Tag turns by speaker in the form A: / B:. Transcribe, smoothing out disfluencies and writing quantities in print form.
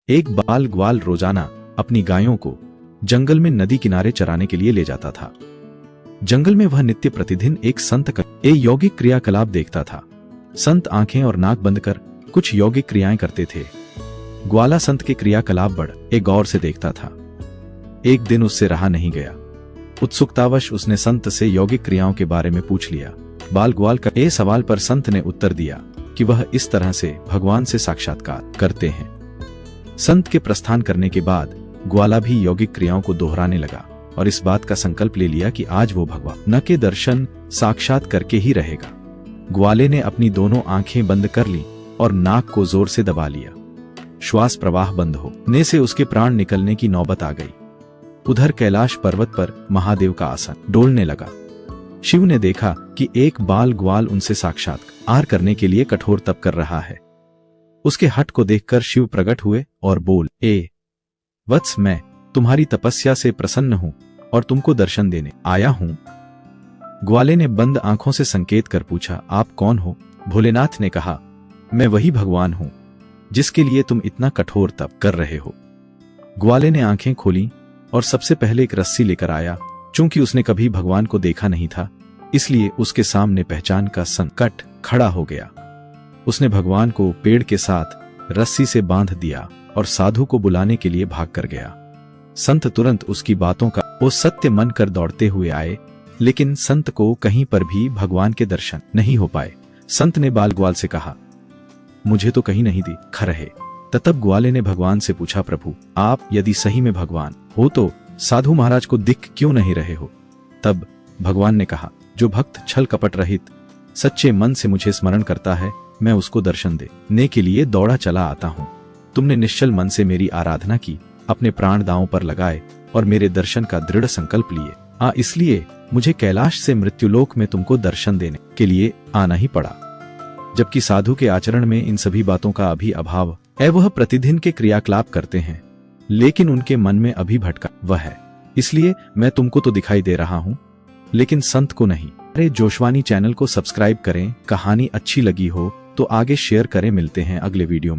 A: एक बाल ग्वाल रोजाना अपनी गायों को जंगल में नदी किनारे चराने के लिए ले जाता था। जंगल में वह नित्य प्रतिदिन एक संत का यौगिक क्रियाकलाप देखता था। संत आंखें और नाक बंद कर कुछ यौगिक क्रियाएं करते थे। ग्वाला संत के क्रियाकलाप बड़े गौर से देखता था। एक दिन उससे रहा नहीं गया। उत्सुकतावश उसने संत से यौगिक क्रियाओं के बारे में पूछ लिया। बाल ग्वाल का सवाल पर संत ने उत्तर दिया कि वह इस तरह से भगवान से साक्षात्कार करते हैं। संत के प्रस्थान करने के बाद ग्वाला भी यौगिक क्रियाओं को दोहराने लगा और इस बात का संकल्प ले लिया कि आज वो भगवान के दर्शन साक्षात करके ही रहेगा। ग्वाले ने अपनी दोनों आंखें बंद कर ली और नाक को जोर से दबा लिया। श्वास प्रवाह बंद होने से उसके प्राण निकलने की नौबत आ गई। उधर कैलाश पर्वत पर महादेव का आसन डोलने लगा। शिव ने देखा कि एक बाल ग्वाल उनसे साक्षात्कार करने के लिए कठोर तप कर रहा है। उसके हठ को देखकर शिव प्रकट हुए और बोल, वत्स, मैं तुम्हारी तपस्या से प्रसन्न हूं और तुमको दर्शन देने आया हूं। ग्वाले ने बंद आंखों से संकेत कर पूछा, आप कौन हो? भोलेनाथ ने कहा, मैं वही भगवान हूं जिसके लिए तुम इतना कठोर तप कर रहे हो। ग्वाले ने आंखें खोली और सबसे पहले एक रस्सी लेकर आया। चूंकि उसने कभी भगवान को देखा नहीं था, इसलिए उसके सामने पहचान का संकट खड़ा हो गया। उसने भगवान को पेड़ के साथ रस्सी से बांध दिया और साधु को बुलाने के लिए भाग कर गया। संत तुरंत उसकी बातों का वो सत्य मन कर दौड़ते हुए आए, लेकिन संत को कहीं पर भी भगवान के दर्शन नहीं हो पाए। संत ने बाल ग्वाल से कहा, मुझे तो कहीं नहीं दिख रहे। तब ग्वाले ने भगवान से पूछा, प्रभु, आप यदि सही में भगवान हो तो साधु महाराज को दिख क्यों नहीं रहे हो? तब भगवान ने कहा, जो भक्त छल कपट रहित सच्चे मन से मुझे स्मरण करता है, मैं उसको दर्शन देने के लिए दौड़ा चला आता हूँ। तुमने निश्चल मन से मेरी आराधना की, अपने प्राण दांव पर लगाए और मेरे दर्शन का दृढ़ संकल्प लिए। इसलिए मुझे कैलाश से मृत्युलोक में तुमको दर्शन देने के लिए आना ही पड़ा। जबकि साधु के आचरण में इन सभी बातों का अभी अभाव है। वह प्रतिदिन के क्रियाकलाप करते हैं, लेकिन उनके मन में अभी भटका वह है। इसलिए मैं तुमको तो दिखाई दे रहा हूँ, लेकिन संत को नहीं। अरे जोशवानी चैनल को सब्सक्राइब करें। कहानी अच्छी लगी हो तो आगे शेयर करें। मिलते हैं अगले वीडियो में।